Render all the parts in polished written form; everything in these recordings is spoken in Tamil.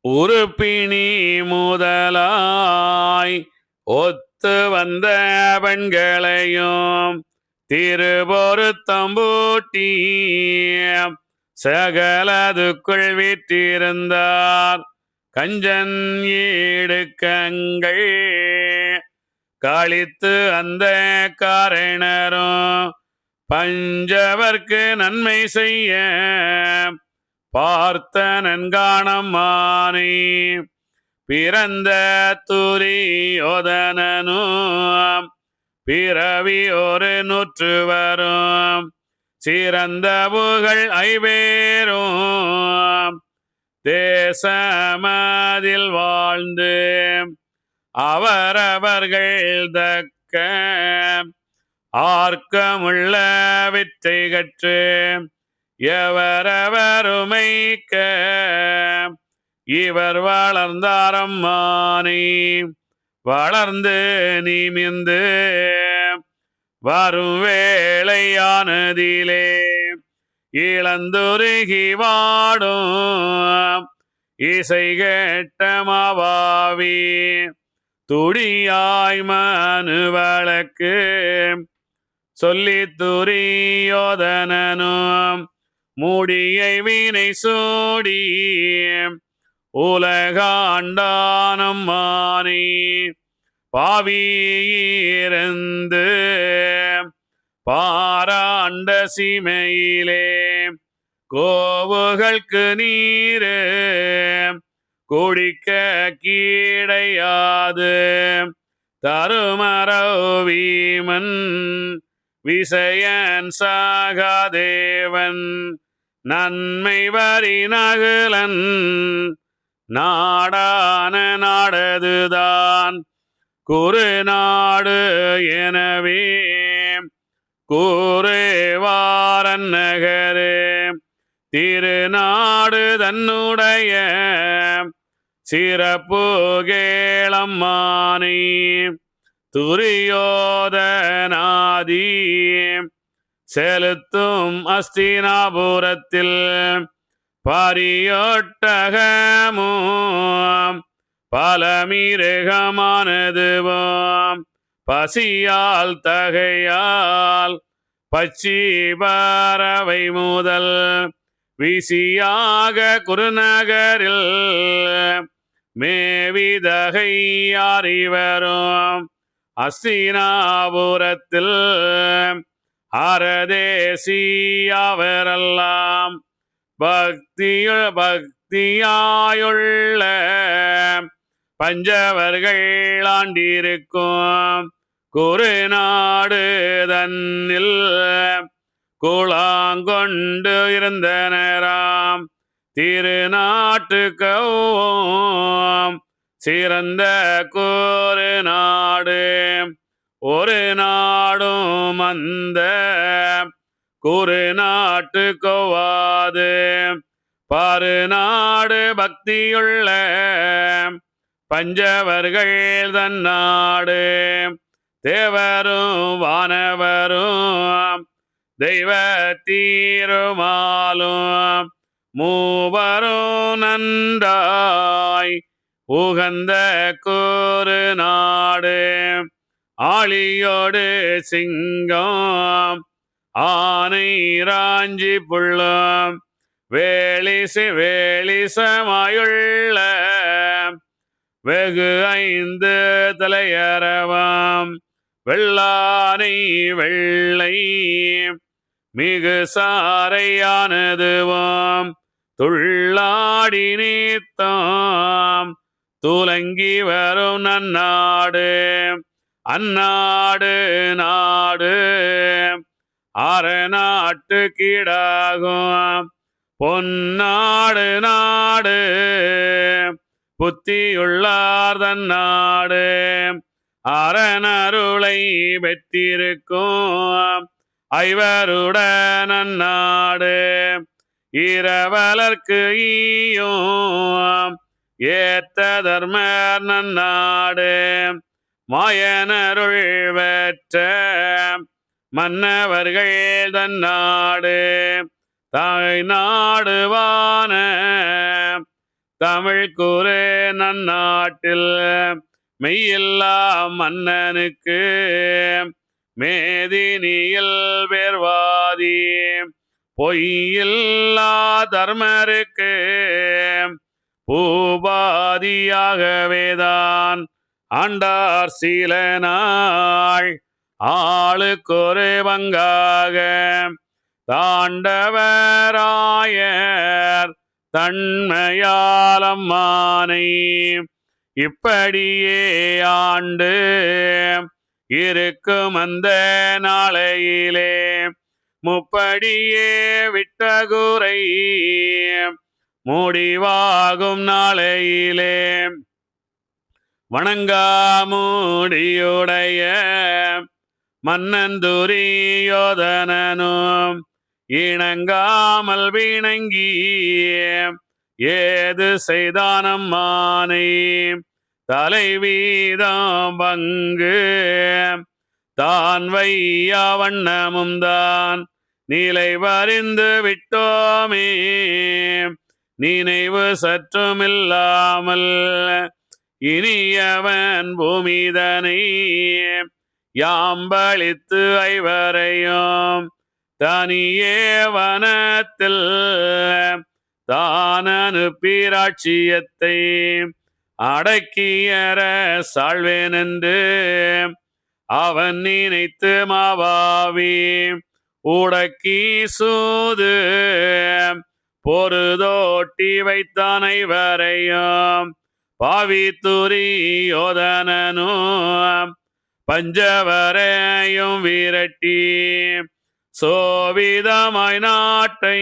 உறுப்பிணி முதலாய் ஒத்து வந்த பெண்களையும் திருபொருத்தம்பூட்டி சகலதுக்குள் விற்றிருந்தார் கஞ்சன் ஈடுக்கங்கள் கழித்து அந்த காரணரும் பஞ்சவர்க்கு நன்மை செய்ய பார்த்த நன்காணம்மானே பிறந்த துரியோதனனும் பிறவி ஒரு நூற்று வரும் சிறந்த புகழ் ஐவேரும் தேசமதில் வாழ்ந்து அவரவர்கள் தக்க ஆர்க்கமுள்ள வித்தை கற்று எவரவருமைக்க இவர் வளர்ந்தாரம்மானே வளர்ந்து நிமிந்து வரும் வேளையானதிலே இளந்துருகி வாடும் இசை கேட்ட மாவாவி துடியாய் மனு வழக்கு சொல்லி துரியோதனனும் மூடியை வீணை சூடி உலகாண்டானம்மானே பாவியிருந்து பாராண்ட சீமையிலே கோவுகளுக்கு நீரு குடிக்க கீடையாது தருமரவீமன் விசயன் சாகாதேவன் நன்மை வரி நகுலன் நாடான நாடதுதான் குறுநாடு எனவே கூறுவாரன் நகரு திருநாடு தன்னுடைய சிறப்பு கேளம்மானே துரியோதனாதி செலுத்தும் அஸ்தினாபுரத்தில் பரியோட்டகமும் பலமிருகமானதுவும் பசியால் தகையால் பச்சி பறவை முதல் விசியாக குருநகரில் மேவிதகை அறிவரும் அஸ்தினாபுரத்தில் அறதேசியவரெல்லாம் பக்தியாயுள்ள பஞ்சவர்கள் ஆண்டிருக்கும் குறுநாடு தன்னில் குளாங்கொண்டு இருந்தனராம் திருநாட்டுக்கவும் சிறந்த கூறு நாடு ஒரு நாடும் அந்த கூறு நாட்டு கோவாது பருநாடு பக்தியுள்ள பஞ்சவர்கள் தன்னாடு தேவரும் வானவரும் தெய்வ தீருமாலும் மூவரும் நன்றாய் உகந்த கூறு நாடு ஆளியோடு சிங்கம் ஆனை ராஞ்சி புள்ளும் வேலிசமாயுள்ள வெகு 5 தலையறவாம் வெள்ளானை வெள்ளை மிகு சாரையானதுவாம் துள்ளாடி நீத்தாம் துலங்கி வரும் நன்னாடு அந்நாடு நாடு அறநாட்டு கீடாகும் பொன்னாடு நாடு புத்தியுள்ளார் தன்னாடு அரணருளை பெற்றிருக்கும் ஐவருடன் நன்னாடு இரவலர்க்கு ஈயும் ஏத்த தர்மர் நன்னாடு மாயனருள் பெற்ற மன்னவர்கள் தன்னாடு தாய் நாடுவான தமிழ் கூறு நன்னாட்டில் மெய்யில்லா மன்னனுக்கு மேதினியில் வேர்வாதி பொய்யில்லா தர்மருக்கு பூபாதியாகவேதான் ஆண்டார் சில நாள் ஆளுக்கொரு பங்காக தாண்டவராயர் தன்மையாலம்மானை இப்படியே ஆண்டு இருக்கும் அந்த நாளையிலே முப்படியே விட்டகுறை முடிவாகும் நாளையிலே வணங்காமுடியுடைய மன்னன் துரியோதனனும் இணங்காமல் விணங்கி ஏது செய்தானம்மானை தலைவீதம் பங்கு தான் வையா வண்ணமும் தான் நிலை வறிந்து விட்டோமே நினைவு சற்றுமில்லாமல் இனியவன் பூமிதனை யாம்பளித்து ஐவரையும் தனியே வனத்தில் தான் அனுப்பிராட்சியத்தை அடக்கியற சாழ்வேனென்று அவன் நினைத்து மாவாவி உடக்கி சூது பொருதோட்டி வைத்தான் ஐவரையும் பாவி துரியோதனனும் பஞ்சவரையும் விரட்டி சோவிதமாய் நாட்டை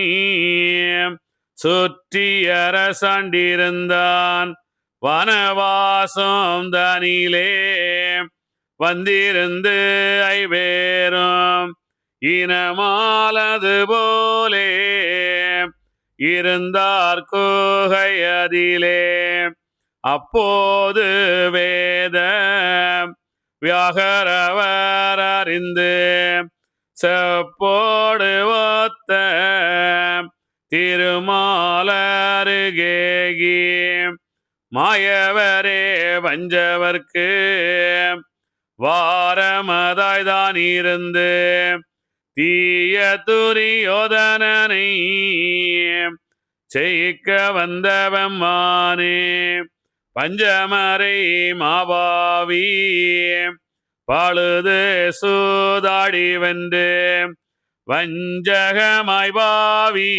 சுற்றி அரசாண்டிருந்தான் வனவாசம் தனிலே வந்திருந்து ஐவேரும் இனமாலது போலே இருந்தார் குகையதிலே அப்போது வேத வியாகரவர் அறிந்து செப்போடு ஒத்த திருமாலருகேகி மாயவரே வஞ்சவர்க்கு வாரமதாய்தான் இருந்து தீய துரியோதனனை செய்க வந்தவம்மானே பஞ்சமரை மாபாவி பழுது சூதாடி வென்று வஞ்சகமாய் பாவி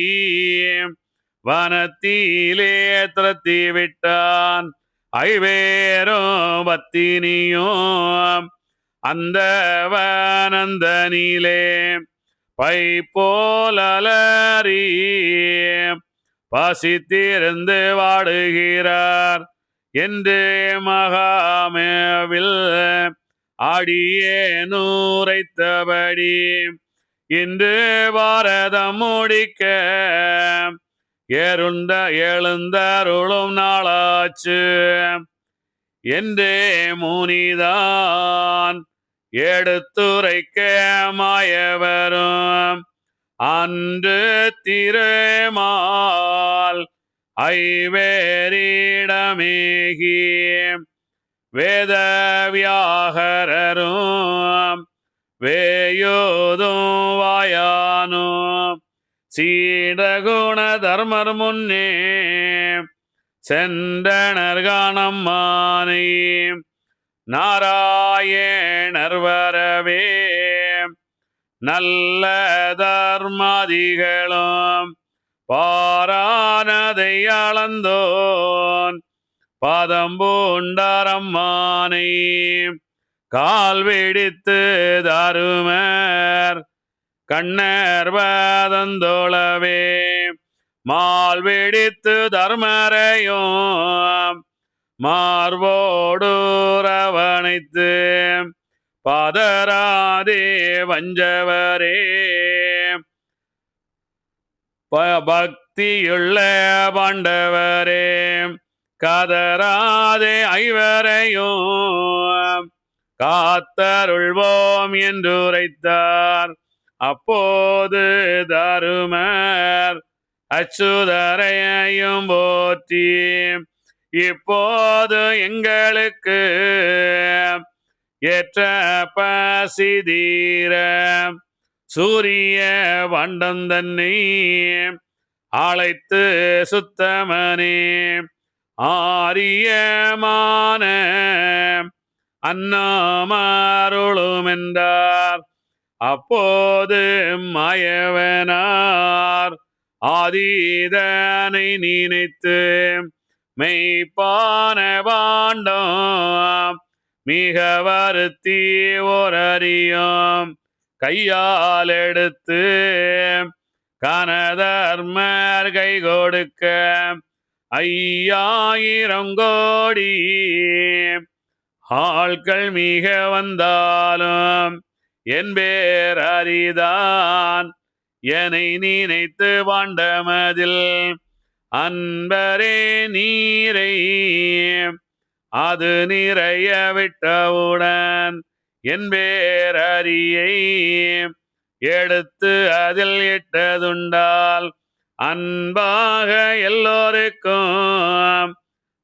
வனத்திலே திரத்தி விட்டான் ஐவேரும் பத்தினியும் அந்த வனந்தனிலே பை போலலறி பசித்திருந்து வாடுகிறார் என்று மகாமேவில் ஆடியே நூரைத்தபடி இன்று பாரதம் முடிக்க எழுந்தருளும் நாளாச்சு என்றே முனிதான் எடுத்துரைக்க மாயவரும் அன்று திரைமால் ஐவேரிடமேகி வேதவியாகரரும் வேயோதும் வாயானும் சீடகுண தர்மர் முன்னே சென்றனர் காணம்மானை நாராயணர் வரவே நல்ல தர்மாதிகளும் பாரானதை அளந்தோன் பாதம் பூண்டாரம்மானை கால் வெடித்து தருமர் கண்ணர் வாதந்தோளவே மால் வெடித்து தர்மரையும் மார்போடு ரவணைத்து பாதராதே வஞ்சவரே பக்தியுள்ள பாண்டவரே கதராதே ஐவரையும் காத்தருள்வோம் என்று உரைத்தார். அப்போது தருமர் அச்சுதரையும் போற்றி இப்போது எங்களுக்கு ஏற்ற பசி தீர சூரிய வண்டம் தன்னை அழைத்து சுத்தமனே ஆரியமான அன்னமாருளும் என்றார். அப்போது மயவனார் ஆதீதனை நினைத்து மெய்ப்பான பாண்டம் மிக வருத்தி ஓரறியும் கையால் எடுத்து கனதர்மர் கை கொடுக்க 5000 கோடி ஆட்கள் மிக வந்தாலும் என் பேர் அரிதான் என்னை நினைத்து பாண்டமதில் அன்பரே நீரை அது நிறைய விட்டவுடன் என் பேரரியை எடுத்து அதில் இட்டதுண்டால் அன்பாக எல்லோருக்கும்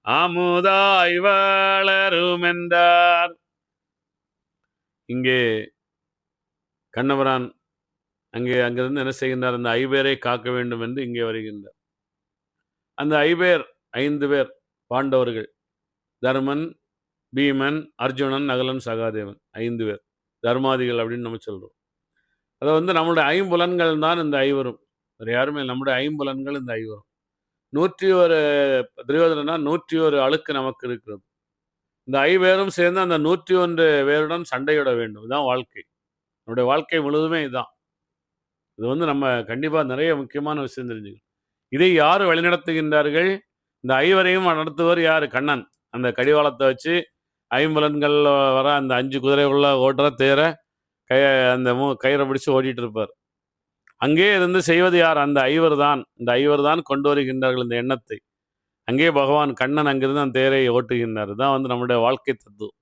அமுதாய் வளரும் என்றார். இங்கே கண்ணபிரான் அங்கிருந்து என்ன செய்கின்றார்? அந்த 5 பேரை காக்க வேண்டும் என்று இங்கே வருகின்றார். அந்த 5 பேர் பாண்டவர்கள், தர்மன், பீமன், அர்ஜுனன், நகுலன், சகாதேவன், 5 பேர் தர்மாதிகள் அப்படின்னு நம்ம சொல்றோம். அதை நம்மளுடைய 5 புலன்கள் தான் இந்த 5வரும். வேறு யாருமே நம்முடைய 5 புலன்கள் இந்த 5வரும். 101 துரியோதனா 101 அழுக்கு நமக்கு இருக்கிறது. இந்த 5 பேரும் சேர்ந்து அந்த 101 பேருடன் சண்டையிட வேண்டும். இதுதான் வாழ்க்கை. நம்முடைய வாழ்க்கை முழுவதுமே இதுதான். இது நம்ம கண்டிப்பாக நிறைய முக்கியமான விஷயம் தெரிஞ்சுக்கணும். இதை யார் வழிநடத்துகின்றார்கள்? இந்த 5வரையும் நடத்துவர் யார்? கண்ணன். அந்த கடிவாளத்தை வச்சு 5 புலன்கள் வர அந்த 5 குதிரைக்குள்ள ஓட்டுற தேர அந்த கயிறை பிடிச்சு ஓட்டிட்டு இருப்பார். அங்கே இருந்து செய்வது யார்? அந்த 5 தான். இந்த 5 தான் கொண்டு வருகின்றார்கள் இந்த எண்ணத்தை. அங்கே பகவான் கண்ணன் அங்கிருந்து அந்த தேரை ஓட்டுகின்றார். தான் நம்முடைய வாழ்க்கை தத்துவம்.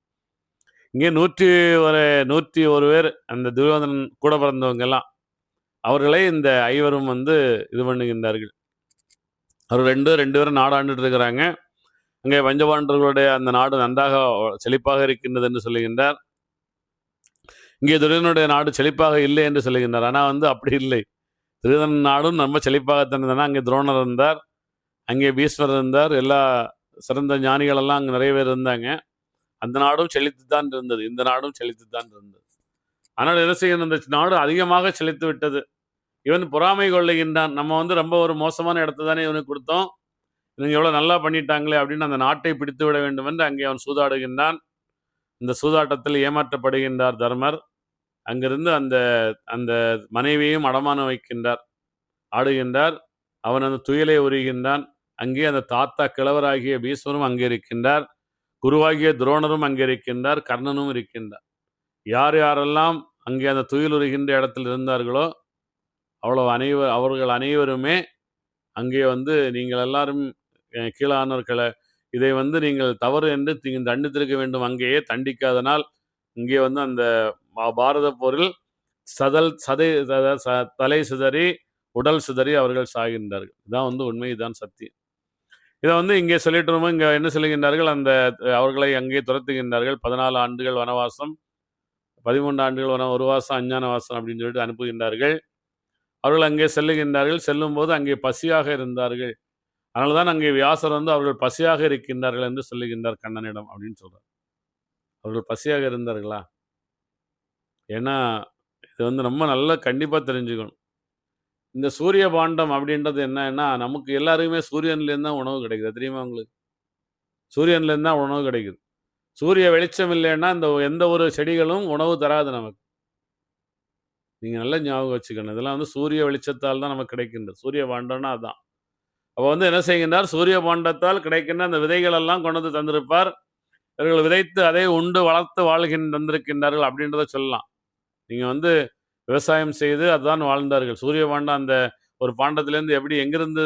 இங்கே 101 பேர் அந்த துரியோதனன் கூட பிறந்தவங்க எல்லாம் அவர்களை இந்த 5வரும் இது பண்ணுகின்றார்கள். அவர் 2 பேரும் நாடாண்டுட்டு இருக்கிறாங்க. அங்கே பஞ்சபாண்டவர்களுடைய அந்த நாடு நன்றாக செழிப்பாக இருக்கின்றது என்று சொல்லுகின்றார். இங்கே துரியோதனுடைய நாடு செழிப்பாக இல்லை என்று சொல்லுகின்றார். ஆனால் அப்படி இல்லை. துரியோதனன் நாடும் ரொம்ப செழிப்பாகத்தான் இருந்தனா. அங்கே துரோணர் இருந்தார், அங்கே பீஷ்மர் இருந்தார், எல்லா சிறந்த ஞானிகள் எல்லாம் அங்கே நிறைய பேர் இருந்தாங்க. அந்த நாடும் செழித்து தான் இருந்தது, இந்த நாடும் செழித்து தான் இருந்தது. ஆனால் என்ன செய்யணும்? இந்த நாடு அதிகமாக செழித்து விட்டது. இவன் பொறாமை கொள்ளுகின்றான். நம்ம ரொம்ப ஒரு மோசமான இடத்த தானே இவனுக்கு கொடுத்தோம், இவங்க எவ்வளோ நல்லா பண்ணிட்டாங்களே அப்படின்னு அந்த நாட்டை பிடித்து விட வேண்டும் என்று அங்கே அவன் சூதாடுகின்றான். இந்த சூதாட்டத்தில் ஏமாற்றப்படுகின்றார் தர்மர். அங்கிருந்து அந்த அந்த மனைவியையும் அடமானம் வைக்கின்றார், ஆடுகின்றார். அவன் அந்த துயிலை உரிகின்றான். அங்கே அந்த தாத்தா கிழவராகிய பீஷ்மரும் அங்கே இருக்கின்றார், குருவாகிய துரோணரும் அங்கே இருக்கின்றார், கர்ணனும் இருக்கின்றார். யார் யாரெல்லாம் அங்கே அந்த துயில் உரிகின்ற இடத்தில் இருந்தார்களோ அவர்கள் அனைவருமே அங்கே நீங்கள் எல்லாரும் கீழானவர்களை இதை நீங்கள் தவறு என்று நீங்கள் தண்டித்திருக்க வேண்டும். அங்கேயே தண்டிக்காதனால் இங்கே அந்த பாரத போரில் தலை சிதறி உடல் சிதறி அவர்கள் சாகின்றார்கள். இதான் உண்மை, இதுதான் சத்தியம். இதை இங்கே சொல்லிட்டு இங்கே என்ன சொல்லுகின்றார்கள்? அந்த அவர்களை அங்கே துரத்துகின்றார்கள். 14 ஆண்டுகள் வனவாசம், 13 ஆண்டுகள் வனவாசம், அஞ்ஞான வாசம் அப்படின்னு சொல்லிட்டு அனுப்புகின்றார்கள். அவர்கள் அங்கே செல்லுகின்றார்கள். செல்லும் போது அங்கே பசியாக இருந்தார்கள். அதனால்தான் அங்கே வியாசர் அவர்கள் பசியாக இருக்கின்றார்கள் என்று சொல்லுகின்றார் கண்ணனிடம் அப்படின்னு சொல்றார். அவர்கள் பசியாக இருந்தார்களா? ஏன்னா இது ரொம்ப நல்லா கண்டிப்பாக தெரிஞ்சுக்கணும். இந்த சூரிய பாண்டம் அப்படின்றது என்னன்னா, நமக்கு எல்லாருக்குமே சூரியன்லேருந்து தான் உணவு கிடைக்குது. தெரியுமா உங்களுக்கு? சூரியன்லேருந்து தான் உணவு கிடைக்குது. சூரிய வெளிச்சம் இல்லைன்னா இந்த எந்த ஒரு செடிகளும் உணவு தராது நமக்கு. நீங்கள் நல்லா ஞாபகம் வச்சுக்கணும். இதெல்லாம் சூரிய வெளிச்சத்தால் தான் நமக்கு கிடைக்கின்றது. சூரிய பாண்டம்னா அதுதான். அப்போ என்ன செய்கின்றார்? சூரிய பாண்டத்தால் கிடைக்கின்ற அந்த விதைகள் எல்லாம் கொண்டு தந்திருப்பார். இவர்கள் விதைத்து அதை உண்டு வளர்த்து தந்திருக்கின்றார்கள் அப்படின்றத சொல்லலாம். நீங்கள் விவசாயம் செய்து அதுதான் வாழ்ந்தார்கள். சூரிய பாண்டம் அந்த ஒரு பாண்டத்திலேருந்து எப்படி எங்கிருந்து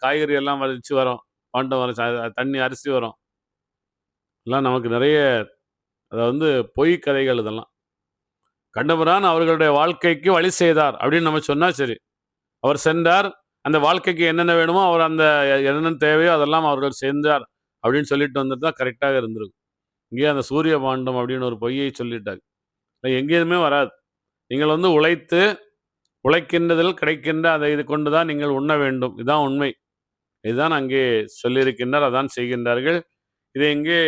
காய்கறி எல்லாம் வச்சு வரும், பாண்டம் வரும், தண்ணி அரிசி வரும், எல்லாம் நமக்கு நிறைய பொய் கதைகள். இதெல்லாம் கண்ணபிரான் அவர்களுடைய வாழ்க்கைக்கு வழி செய்தார் அப்படின்னு நம்ம சொன்னா சரி. அவர் சென்றார், அந்த வாழ்க்கைக்கு என்னென்ன வேணுமோ அவர் அந்த என்னென்ன தேவையோ அதெல்லாம் அவர்கள் சேர்ந்தார் அப்படின்னு சொல்லிட்டு வந்துட்டு தான் கரெக்டாக இருந்திருக்கும். இங்கேயே அந்த சூரிய பாண்டம் அப்படின்னு ஒரு பொய்யை சொல்லிட்டாங்க. எங்கேயுமே வராது. நீங்கள் வந்து உழைத்து உழைக்கின்றதில் கிடைக்கின்ற அதை இது கொண்டு தான் நீங்கள் உண்ண வேண்டும். இதுதான் உண்மை. இதுதான் அங்கே சொல்லியிருக்கின்றார். அதான் செய்கின்றார்கள். இதை இங்கே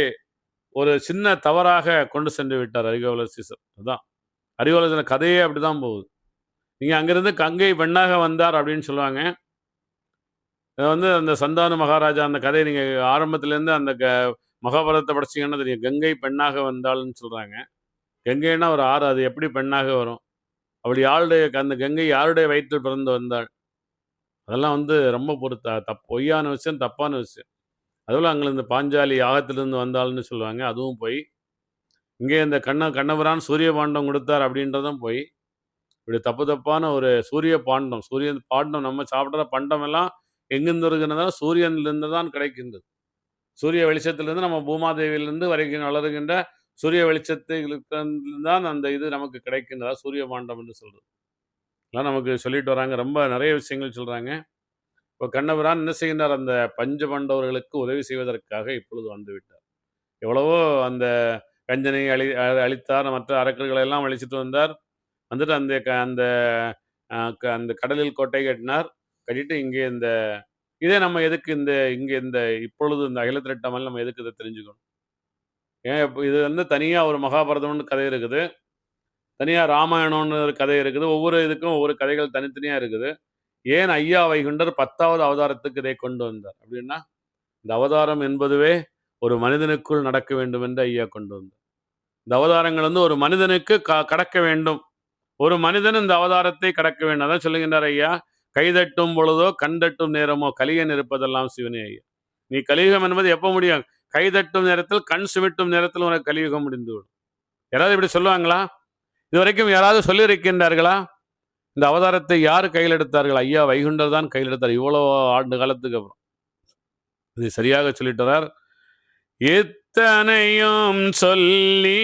ஒரு சின்ன தவறாக கொண்டு சென்று விட்டார் அரிகாவலர் சீசர். அதான் அரிகாவலர் கதையே அப்படிதான் போகுது. நீங்க அங்கிருந்து கங்கை பெண்ணாக வந்தார் அப்படின்னு சொல்லுவாங்க. இதை வந்து அந்த சந்தானு மகாராஜா அந்த கதையை நீங்க ஆரம்பத்திலேருந்து அந்த மகாபாரதத்தை படிச்சீங்கன்னா தெரியும். கங்கை பெண்ணாக வந்தாள்னு சொல்றாங்க. கங்கைன்னா ஒரு ஆறு, அது எப்படி பெண்ணாக வரும்? அப்படி யாருடைய அந்த கங்கை யாருடைய வயிற்றில் பிறந்து வந்தாள்? அதெல்லாம் வந்து ரொம்ப பொய்யான விஷயம், தப்பான விஷயம். அதுபோல் அங்கே இந்த பாஞ்சாலி யாகத்திலிருந்து வந்தாள்னு சொல்லுவாங்க. அதுவும் போய். இங்கே இந்த கண்ணபிரான் சூரிய பாண்டம் கொடுத்தார் அப்படின்றதும் போய். இப்படி தப்பான ஒரு சூரிய பாண்டம், சூரியன் பாண்டம் நம்ம சாப்பிட்ற பண்டம் எல்லாம் எங்கிருந்து வருகின்றதா? சூரியனிலிருந்து தான் கிடைக்கின்றது. சூரிய வெளிச்சத்திலிருந்து நம்ம பூமாதேவியிலிருந்து வளருகின்ற சூரிய வெளிச்சத்திலிருந்து தான் அந்த இது நமக்கு கிடைக்கின்றதா சூரிய பாண்டம் என்று சொல்றது. எல்லாம் நமக்கு சொல்லிட்டு வராங்க. ரொம்ப நிறைய விஷயங்கள் சொல்றாங்க. இப்போ கண்ணபிரான் என்ன செய்கின்றார்? அந்த பஞ்ச பாண்டவர்களுக்கு உதவி செய்வதற்காக இப்பொழுது வந்து விட்டார். எவ்வளவோ அந்த கஞ்சனை அழித்தார், மற்ற அரக்கர்களை எல்லாம் அழிச்சிட்டு வந்தார். வந்துட்டு அந்த அந்த கடலில் கோட்டை கட்டினார். கட்டிட்டு இங்கே இதே நம்ம எதுக்கு இங்கே இப்பொழுது இந்த அகிலத்திரட்டமல் நம்ம எதுக்கு இதை தெரிஞ்சுக்கணும்? ஏன் இது வந்து தனியாக ஒரு மகாபாரதம்னு கதை இருக்குது, தனியாக ராமாயணம்னு ஒரு கதை இருக்குது. ஒவ்வொரு இதுக்கும் ஒவ்வொரு கதைகள் தனித்தனியாக இருக்குது. ஏன் ஐயா வைகுண்டர் 10வது அவதாரத்துக்கு இதை கொண்டு வந்தார் அப்படின்னா, இந்த அவதாரம் என்பதுவே ஒரு மனிதனுக்குள் நடக்க வேண்டும் என்று ஐயா கொண்டு வந்தார். இந்த அவதாரங்கள் வந்து ஒரு மனிதனுக்கு கடக்க வேண்டும். ஒரு மனிதன் இந்த அவதாரத்தை கடக்க வேண்டும். அதான் சொல்லுகின்றார் ஐயா, கைதட்டும் பொழுதோ கண்தட்டும் நேரமோ கலியன் இருப்பதெல்லாம் சிவனே ஐயா. நீ கலியுகம் என்பது எப்போ முடியும்? கைதட்டும் நேரத்தில், கண் சிமிட்டும் நேரத்தில் உனக்கு கலியுகம் முடிந்துவிடும். யாராவது இப்படி சொல்லுவாங்களா? இதுவரைக்கும் யாராவது சொல்லியிருக்கின்றார்களா? இந்த அவதாரத்தை யார் கையில் எடுத்தார்கள்? ஐயா வைகுண்டர் தான் கையில் எடுத்தார். இவ்வளோ ஆண்டு காலத்துக்கு அப்புறம் இது சரியாக சொல்லிட்டார். எத்தனையும் சொல்லி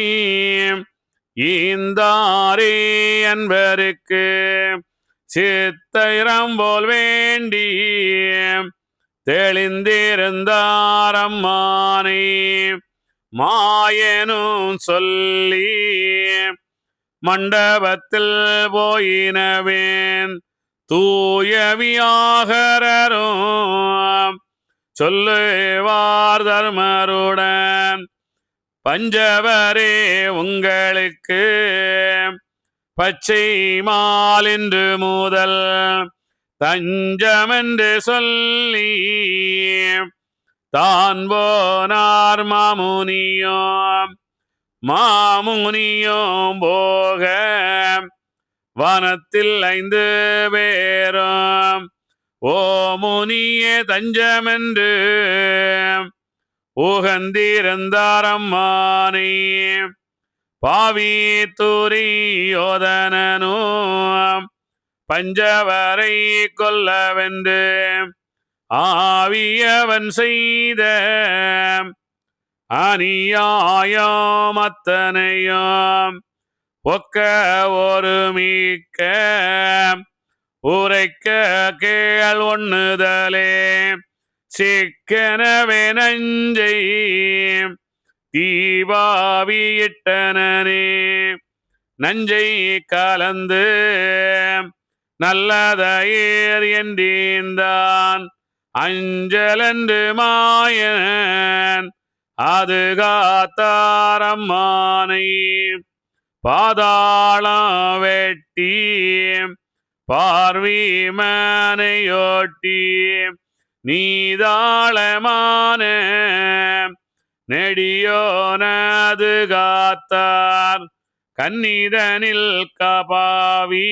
ஈந்தாரே அன்பருக்கு சித்தைரம் போல் வேண்டி தெளிந்திருந்தார் அம்மானை மாயனும் சொல்லி மண்டபத்தில் போயினவேன் தூயவியாகரும் சொல்லுவார் தர்மருடன் பஞ்சவரே உங்களுக்கு பச்சை மாலின்று முதல் தஞ்சமென்று சொல்லி தான் போனார் மாமுனியும் போக வனத்தில் 5 பேரும் ஓ முனியே தஞ்சமென்று உகந்திருந்தார் அம்மானை பாவி துரியோதனனும் பஞ்சவரை கொல்லவென்று ஆவியவன் செய்த அநியாயம் அத்தனையும் ஒக்க ஒரு மீக்க உரைக்க கேள் ஒண்ணுதலே சிக்கனவே நஞ்சை தீபாவியிட்டனே நஞ்சை கலந்து நல்லதயர் என்றீந்தான் அஞ்சலன்று மாயன் அது காத்தார் அம்மானை பாதாளம் வெட்டி பார்வி மனையோட்டி நீதாளமான நெடியோனது காத்தார் கன்னிதனில் காபாவி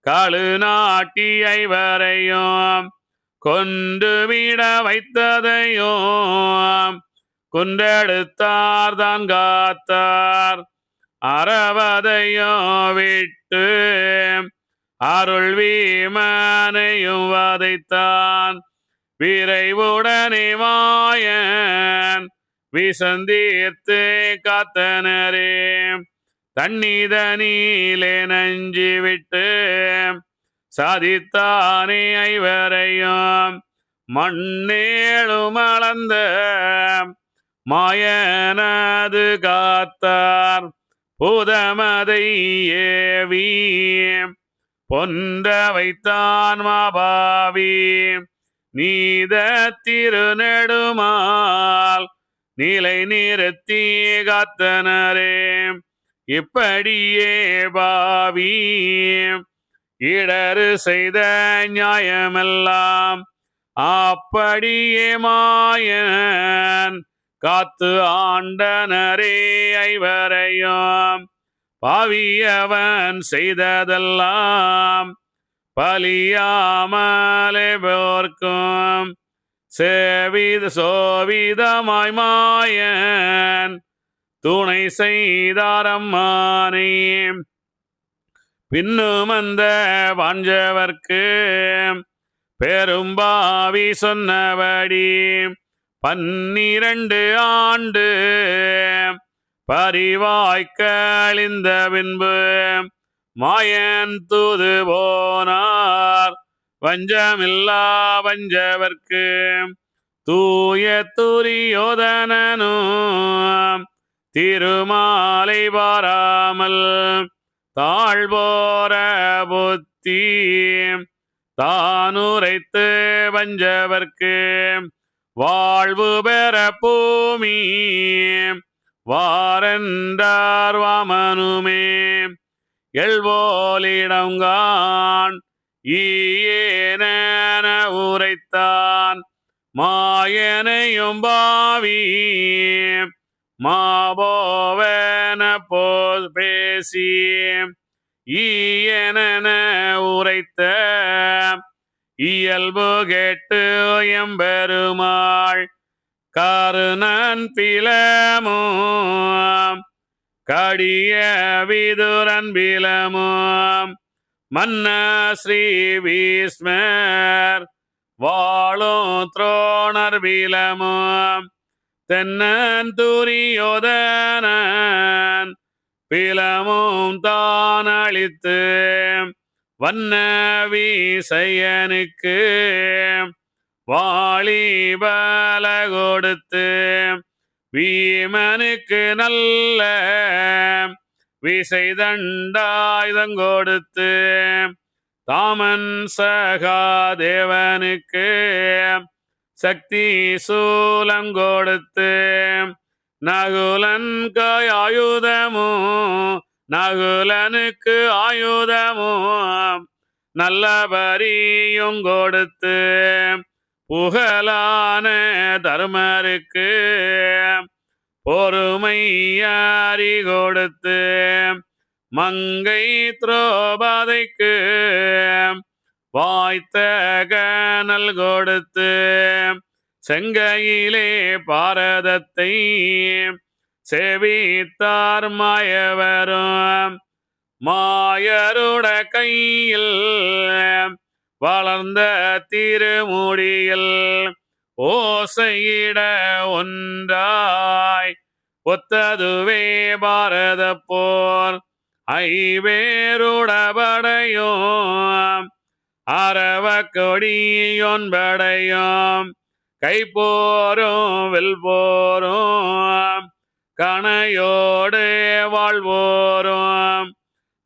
காளு நாட்டி 5வரையும் கொண்டு விட வைத்ததையும் குண்டெடுத்தார் தான் காத்தார் அறவதையும் விட்டு அருள் வீமனையும் வதைத்தான் விரைவுடனே மாயன் விசந்தீர்த்து காத்தனரே தன்னிதனிலே நஞ்சி விட்டு சாதித்தானே ஐவரையும் மண்ணேழும் அளந்த மாயனது காத்தார் புதமதை ஏவி பொன்ற வைத்தான் மாபாவி நீத திருநெடுமால் நிலை நிறுத்தி காத்தனரே இப்படியே பாவி இடரு செய்த நியாயமெல்லாம் அப்படியே மாயன் காத்து ஆண்டனரே ஐவரையும் பாவியவன் செய்ததெல்லாம் பலியாமலே போர்க்கும் சோவிதமாய் மாயன் துணை செய்தாரம்மானே பின்னும் அந்த வாஞ்சவர்க்கு பெரும்பாவி சொன்னபடி 12 ஆண்டு பரிவாய்க்கழிந்த பின்பு மாயன் தூது போனார் வஞ்சமில்லா வஞ்சவர்க்கு தூய துரியோதனனும் திருமாலை பாராமல் தாழ்வோர புத்தி தானுரைத்து வஞ்சவர்க்கு வாழ்வு பெற பூமி வாரண்டார் வாமனுமே எழ்வோலிடங்கான் ஈயேன உரைத்தான் மாயனையும் பாவி மாபோவன போல் பேசி ஈயன உரைத்த இயல்பு கேட்டு எம்பெருமாள் கருணன் பிலமும் கடிய விதுரன் பிலமும் மன்ன ஸ்ரீ பீஷ்மர் வாழும் துரோணர் பிலமும் தென்னன் துரியோதனன் பிலமும் தான் அளித்து வண்ண வீசையனுக்கு வாளி பல கொடுத்து வீமனுக்கு நல்ல விசைதண்டாயுதங்கொடுத்து தாமன் சகாதேவனுக்கு சக்தி சூலங்கொடுத்து நகுலன் ஆயுதமும் நகுலனுக்கு ஆயுதமும் நல்ல பரியும் கொடுத்து புகழான தர்மருக்கு பொறுமையாரி கொடுத்து மங்கை திரௌபதிக்கு வாய்த்த கனல் கொடுத்து செங்கையிலே பாரதத்தை செவித்தார் மாயவரும் மாயருட கையில் வளர்ந்த திருமுடியில் ஓசையிட ஒன்றாய் ஒத்ததுவே பாரத போர் ஐவேருடபடையும் அரவ கொடியொன்படையும் கைப்போரும் வில் போரும் கணையோடு வாழ்வோரும்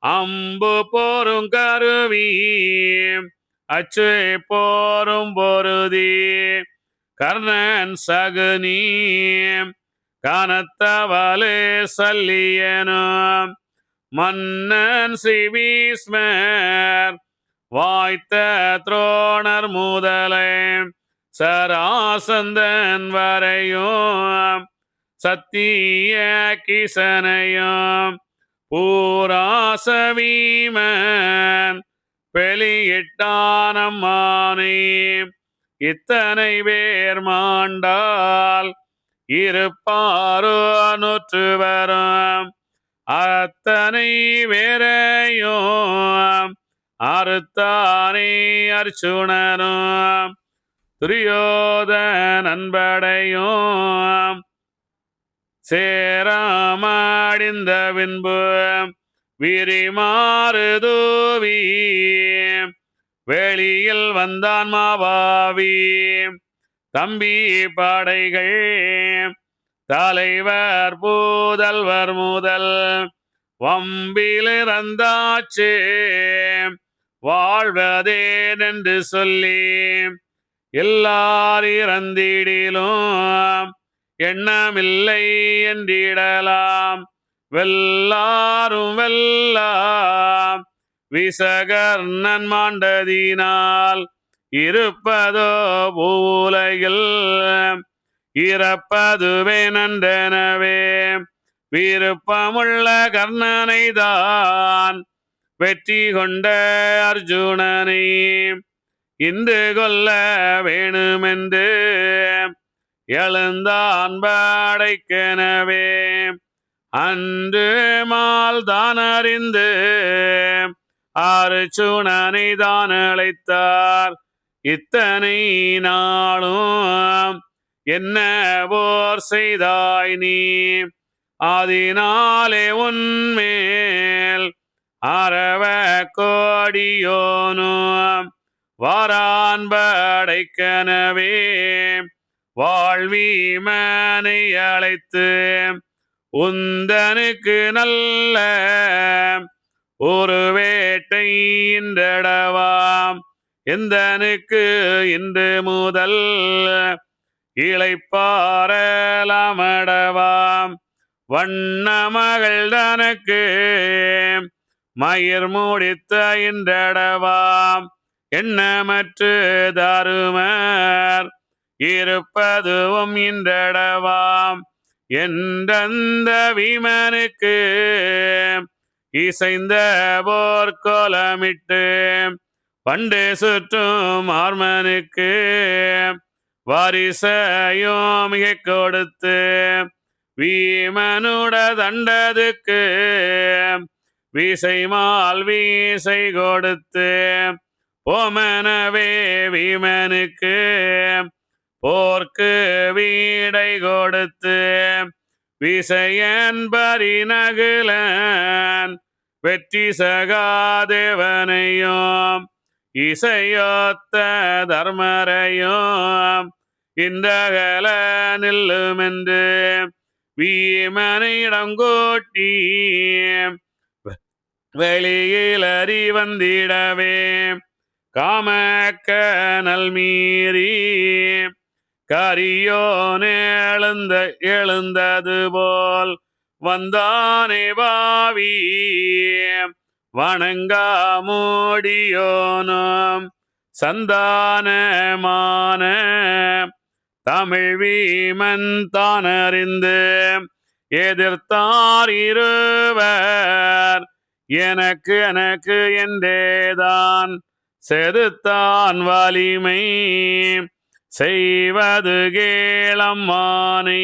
அம்பு போரும் கருவி அச்சு போரும் பொருதி கர்ணன் சகுனி கனத்தவளு சல்லியனும் மன்னன் ஸ்ரீ பீஷ்மர் வாய்த்த துரோணர் முதலை சராசந்தன் வரையும் சத்திய கிசனையும் பூராசவீமன் வெளியிட்டானம்மானே இத்தனை பேர் மாண்டால் இருப்பாரோ நூற்று வரும் அத்தனை வேறையும் அறுத்தானே அர்ச்சுனனும் துரியோதன நண்படையும் சேராமடிந்த பின்பு விரிமாறு தூவி வெளியில் வந்தான் மாபாவி தம்பி படைகள் தலைவர் பூதல்வர் முதல் வம்பிலிறந்தாச்சே வாழ்வதேன் என்று சொல்லி எல்லார் இறந்திடிலும் எண்ணமில்லை என்றிடலாம். வெல்லாரும் வெல்லாம் விசகர்ணன் மாண்டதினால் இருப்பதோ பூலையில் இறப்பதுவே நன்றனவே விருப்பமுள்ள கர்ணனை தான் வெற்றி கொண்ட அர்ஜுனனை இன்று கொல்ல வேணுமென்று எழுந்தான் படைக்கெனவே அன்று மால் தான் அறிந்து அர்ஜுனனை தான் அழைத்தார். இத்தனை நாளும் என்ன போர் செய்தாய் நீ அதனாலே உன்மேல் அரவ கோடியோனும் வாரான் படைக்கனவே வாழ்வீமனை அழைத்து உந்தனுக்கு நல்ல ஒரு வேட்டை இன்றடவாம். எந்தனுக்கு இன்று முதல் இளைப்பாறலாமடவாம். வண்ண மகள் தனக்கு மயிர் முடித்த இன்றடவாம். எண்ணமற்று தருமர் இருப்பதுவும் இன்றடவாம். என்றந்த வீமனுக்கு இசைந்த போர்க்கோலமிட்டு பண்டு சுற்றும் ஆர்மனுக்கு வாரிசையும் மிக கொடுத்து வீமனுட தண்டதுக்கு வீசைமால் வீசை கொடுத்து போமனவே வீமனுக்கு போர்க்கு வீடை கொடுத்து விசையன் பரிநகுலன் வெற்றி சகாதேவனையும் இசையொத்த தர்மரையும் இந்தகல நில்லுமென்று வீமனிடம் கூட்டி வெளியில் அறி வந்திடவே காமக்க நல்மீறி கரியோன் எழுந்தது போல் வந்தானே பாவி வணங்கா மூடியோனும் சந்தானமான தமிழ் வீமன் தான் அறிந்து எதிர்த்தார் இருவர் எனக்கு எனக்கு என்றேதான் செதுத்தான் வலிமை செய்வது கேளம்மானே.